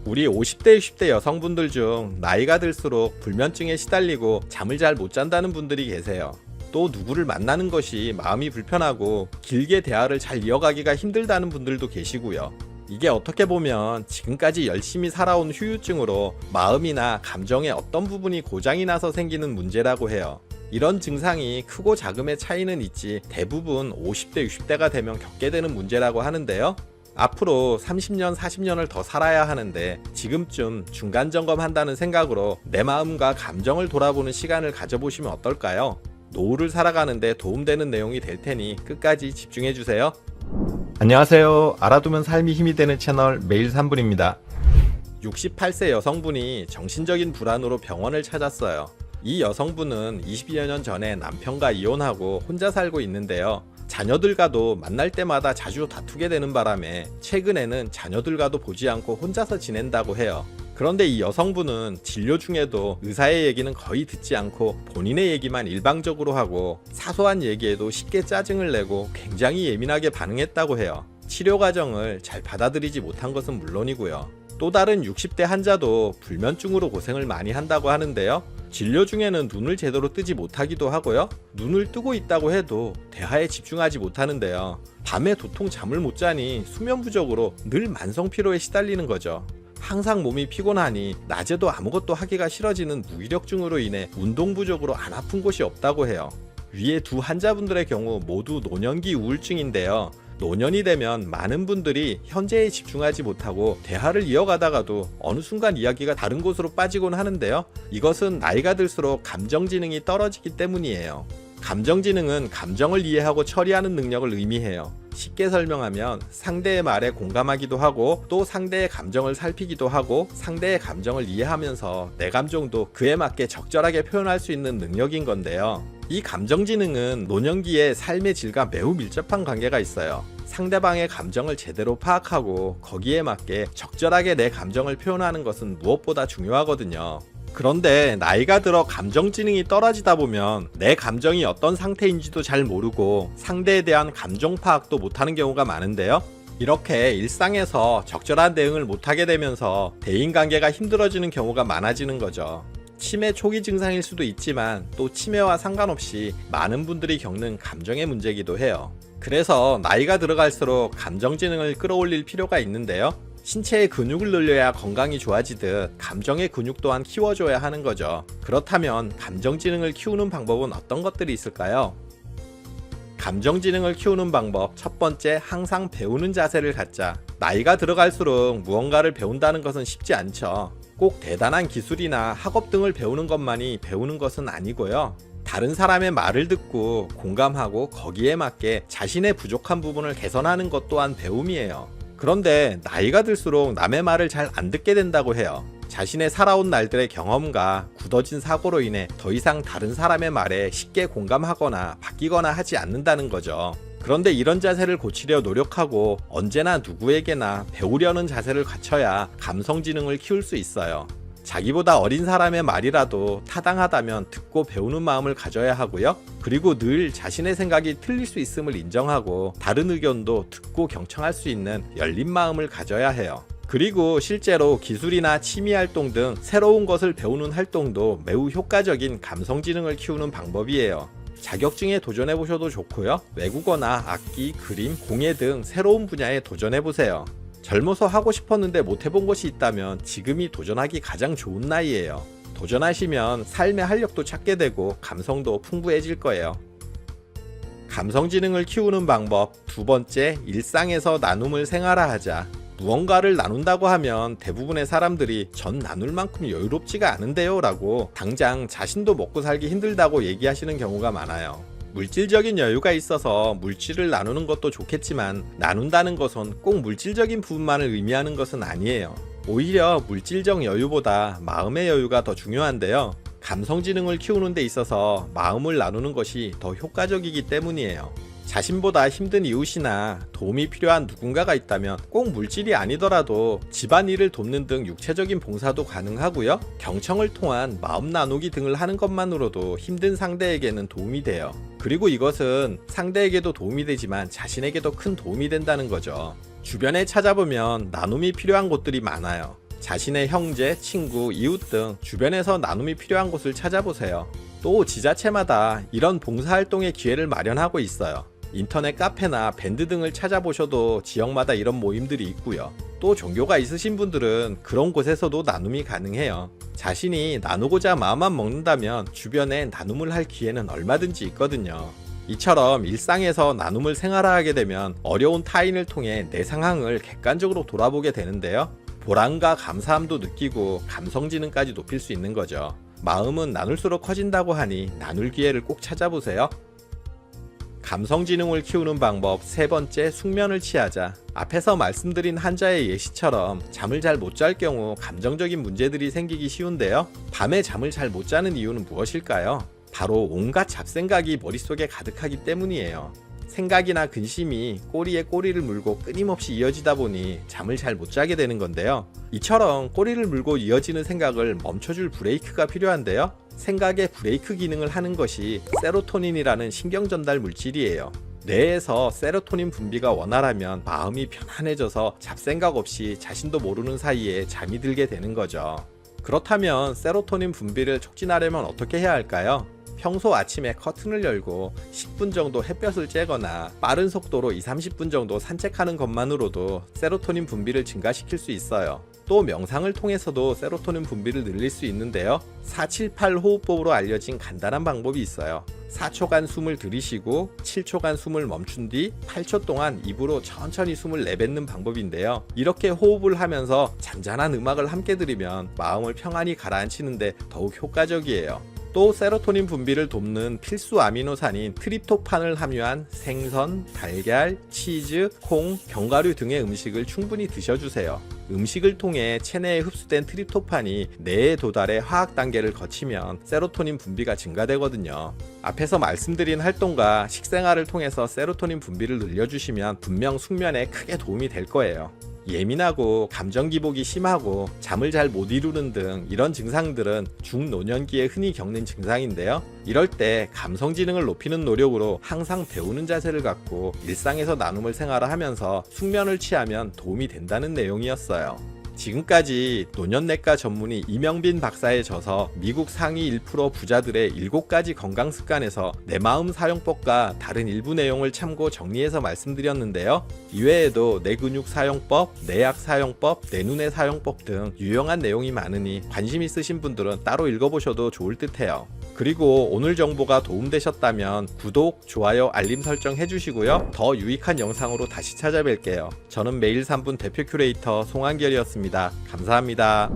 우리 50대, 60대 여성분들 중 나이가 들수록 불면증에 시달리고 잠을 잘 못 잔다는 분들이 계세요. 또 누구를 만나는 것이 마음이 불편하고 길게 대화를 잘 이어가기가 힘들다는 분들도 계시고요. 이게 어떻게 보면 지금까지 열심히 살아온 후유증으로 마음이나 감정의 어떤 부분이 고장이 나서 생기는 문제라고 해요. 이런 증상이 크고 작음의 차이는 있지 대부분 50대, 60대가 되면 겪게 되는 문제라고 하는데요. 앞으로 30년, 40년을 더 살아야 하는데 지금쯤 중간 점검한다는 생각으로 내 마음과 감정을 돌아보는 시간을 가져보시면 어떨까요? 노후를 살아가는데 도움되는 내용이 될 테니 끝까지 집중해주세요. 안녕하세요. 알아두면 삶이 힘이 되는 채널 매일 3분입니다. 68세 여성분이 정신적인 불안으로 병원을 찾았어요. 이 여성분은 20여 년 전에 남편과 이혼하고 혼자 살고 있는데요. 자녀들과도 만날 때마다 자주 다투게 되는 바람에 최근에는 자녀들과도 보지 않고 혼자서 지낸다고 해요. 그런데 이 여성분은 진료 중에도 의사의 얘기는 거의 듣지 않고 본인의 얘기만 일방적으로 하고 사소한 얘기에도 쉽게 짜증을 내고 굉장히 예민하게 반응했다고 해요. 치료 과정을 잘 받아들이지 못한 것은 물론이고요. 또 다른 60대 환자도 불면증으로 고생을 많이 한다고 하는데요. 진료 중에는 눈을 제대로 뜨지 못하기도 하고요. 눈을 뜨고 있다고 해도 대화에 집중하지 못하는데요. 밤에 도통 잠을 못 자니 수면 부족으로 늘 만성 피로에 시달리는 거죠. 항상 몸이 피곤하니 낮에도 아무것도 하기가 싫어지는 무기력증으로 인해 운동 부족으로 안 아픈 곳이 없다고 해요. 위에 두 환자분들의 경우 모두 노년기 우울증인데요. 노년이 되면 많은 분들이 현재에 집중하지 못하고 대화를 이어가다가도 어느 순간 이야기가 다른 곳으로 빠지곤 하는데요. 이것은 나이가 들수록 감정지능이 떨어지기 때문이에요. 감정지능은 감정을 이해하고 처리하는 능력을 의미해요. 쉽게 설명하면 상대의 말에 공감하기도 하고 또 상대의 감정을 살피기도 하고 상대의 감정을 이해하면서 내 감정도 그에 맞게 적절하게 표현할 수 있는 능력인 건데요. 이 감정지능은 노년기의 삶의 질과 매우 밀접한 관계가 있어요. 상대방의 감정을 제대로 파악하고 거기에 맞게 적절하게 내 감정을 표현하는 것은 무엇보다 중요하거든요. 그런데 나이가 들어 감정지능이 떨어지다 보면 내 감정이 어떤 상태인지도 잘 모르고 상대에 대한 감정 파악도 못하는 경우가 많은데요. 이렇게 일상에서 적절한 대응을 못하게 되면서 대인관계가 힘들어지는 경우가 많아지는 거죠. 치매 초기 증상일 수도 있지만 또 치매와 상관없이 많은 분들이 겪는 감정의 문제이기도 해요. 그래서 나이가 들어갈수록 감정지능을 끌어올릴 필요가 있는데요. 신체의 근육을 늘려야 건강이 좋아지듯 감정의 근육 또한 키워줘야 하는 거죠. 그렇다면 감정지능을 키우는 방법은 어떤 것들이 있을까요? 감정지능을 키우는 방법 첫 번째, 항상 배우는 자세를 갖자. 나이가 들어갈수록 무언가를 배운다는 것은 쉽지 않죠. 꼭 대단한 기술이나 학업 등을 배우는 것만이 배우는 것은 아니고요. 다른 사람의 말을 듣고 공감하고 거기에 맞게 자신의 부족한 부분을 개선하는 것 또한 배움이에요. 그런데 나이가 들수록 남의 말을 잘 안 듣게 된다고 해요. 자신의 살아온 날들의 경험과 굳어진 사고로 인해 더 이상 다른 사람의 말에 쉽게 공감하거나 바뀌거나 하지 않는다는 거죠. 그런데 이런 자세를 고치려 노력하고 언제나 누구에게나 배우려는 자세를 갖춰야 감성지능을 키울 수 있어요. 자기보다 어린 사람의 말이라도 타당하다면 듣고 배우는 마음을 가져야 하고요. 그리고 늘 자신의 생각이 틀릴 수 있음을 인정하고 다른 의견도 듣고 경청할 수 있는 열린 마음을 가져야 해요. 그리고 실제로 기술이나 취미활동 등 새로운 것을 배우는 활동도 매우 효과적인 감성지능을 키우는 방법이에요. 자격증에 도전해보셔도 좋고요. 외국어나 악기, 그림, 공예 등 새로운 분야에 도전해보세요. 젊어서 하고 싶었는데 못해본 것이 있다면 지금이 도전하기 가장 좋은 나이예요. 도전하시면 삶의 활력도 찾게 되고 감성도 풍부해질 거예요. 감성지능을 키우는 방법 두 번째, 일상에서 나눔을 생활화하자. 무언가를 나눈다고 하면 대부분의 사람들이 전 나눌 만큼 여유롭지가 않은데요 라고 당장 자신도 먹고 살기 힘들다고 얘기하시는 경우가 많아요. 물질적인 여유가 있어서 물질을 나누는 것도 좋겠지만 나눈다는 것은 꼭 물질적인 부분만을 의미하는 것은 아니에요. 오히려 물질적 여유보다 마음의 여유가 더 중요한데요. 감성지능을 키우는 데 있어서 마음을 나누는 것이 더 효과적이기 때문이에요. 자신보다 힘든 이웃이나 도움이 필요한 누군가가 있다면 꼭 물질이 아니더라도 집안일을 돕는 등 육체적인 봉사도 가능하고요. 경청을 통한 마음 나누기 등을 하는 것만으로도 힘든 상대에게는 도움이 돼요. 그리고 이것은 상대에게도 도움이 되지만 자신에게도 큰 도움이 된다는 거죠. 주변에 찾아보면 나눔이 필요한 곳들이 많아요. 자신의 형제, 친구, 이웃 등 주변에서 나눔이 필요한 곳을 찾아보세요. 또 지자체마다 이런 봉사활동의 기회를 마련하고 있어요. 인터넷 카페나 밴드 등을 찾아보셔도 지역마다 이런 모임들이 있고요. 또 종교가 있으신 분들은 그런 곳에서도 나눔이 가능해요. 자신이 나누고자 마음만 먹는다면 주변에 나눔을 할 기회는 얼마든지 있거든요. 이처럼 일상에서 나눔을 생활화하게 되면 어려운 타인을 통해 내 상황을 객관적으로 돌아보게 되는데요. 보람과 감사함도 느끼고 감성지능까지 높일 수 있는 거죠. 마음은 나눌수록 커진다고 하니 나눌 기회를 꼭 찾아보세요. 감성지능을 키우는 방법 세 번째, 숙면을 취하자. 앞에서 말씀드린 한자의 예시처럼 잠을 잘 못 잘 경우 감정적인 문제들이 생기기 쉬운데요. 밤에 잠을 잘 못 자는 이유는 무엇일까요? 바로 온갖 잡생각이 머릿속에 가득하기 때문이에요. 생각이나 근심이 꼬리에 꼬리를 물고 끊임없이 이어지다 보니 잠을 잘 못 자게 되는 건데요. 이처럼 꼬리를 물고 이어지는 생각을 멈춰줄 브레이크가 필요한데요. 생각의 브레이크 기능을 하는 것이 세로토닌이라는 신경 전달 물질이에요. 뇌에서 세로토닌 분비가 원활하면 마음이 편안해져서 잡생각 없이 자신도 모르는 사이에 잠이 들게 되는 거죠. 그렇다면 세로토닌 분비를 촉진하려면 어떻게 해야 할까요? 평소 아침에 커튼을 열고 10분 정도 햇볕을 쬐거나 빠른 속도로 20-30분 정도 산책하는 것만으로도 세로토닌 분비를 증가시킬 수 있어요. 또 명상을 통해서도 세로토닌 분비를 늘릴 수 있는데요. 478 호흡법으로 알려진 간단한 방법이 있어요. 4초간 숨을 들이쉬고 7초간 숨을 멈춘 뒤 8초 동안 입으로 천천히 숨을 내뱉는 방법인데요. 이렇게 호흡을 하면서 잔잔한 음악을 함께 들으면 마음을 평안히 가라앉히는데 더욱 효과적이에요. 또 세로토닌 분비를 돕는 필수 아미노산인 트립토판을 함유한 생선, 달걀, 치즈, 콩, 견과류 등의 음식을 충분히 드셔주세요. 음식을 통해 체내에 흡수된 트립토판이 뇌에 도달해 화학 단계를 거치면 세로토닌 분비가 증가되거든요. 앞에서 말씀드린 활동과 식생활을 통해서 세로토닌 분비를 늘려주시면 분명 숙면에 크게 도움이 될 거예요. 예민하고 감정 기복이 심하고 잠을 잘 못 이루는 등 이런 증상들은 중노년기에 흔히 겪는 증상인데요. 이럴 때 감성지능을 높이는 노력으로 항상 배우는 자세를 갖고 일상에서 나눔을 생활하면서 숙면을 취하면 도움이 된다는 내용이었어요. 지금까지 노년내과 전문의 이명빈 박사의 저서 미국 상위 1% 부자들의 7가지 건강습관에서 내 마음 사용법과 다른 일부 내용을 참고 정리해서 말씀드렸는데요. 이외에도 뇌근육 사용법, 뇌약 사용법, 뇌눈의 사용법 등 유용한 내용이 많으니 관심 있으신 분들은 따로 읽어보셔도 좋을 듯해요. 그리고 오늘 정보가 도움되셨다면 구독, 좋아요, 알림 설정 해주시고요. 더 유익한 영상으로 다시 찾아뵐게요. 저는 매일 3분 대표 큐레이터 송한결이었습니다. 감사합니다.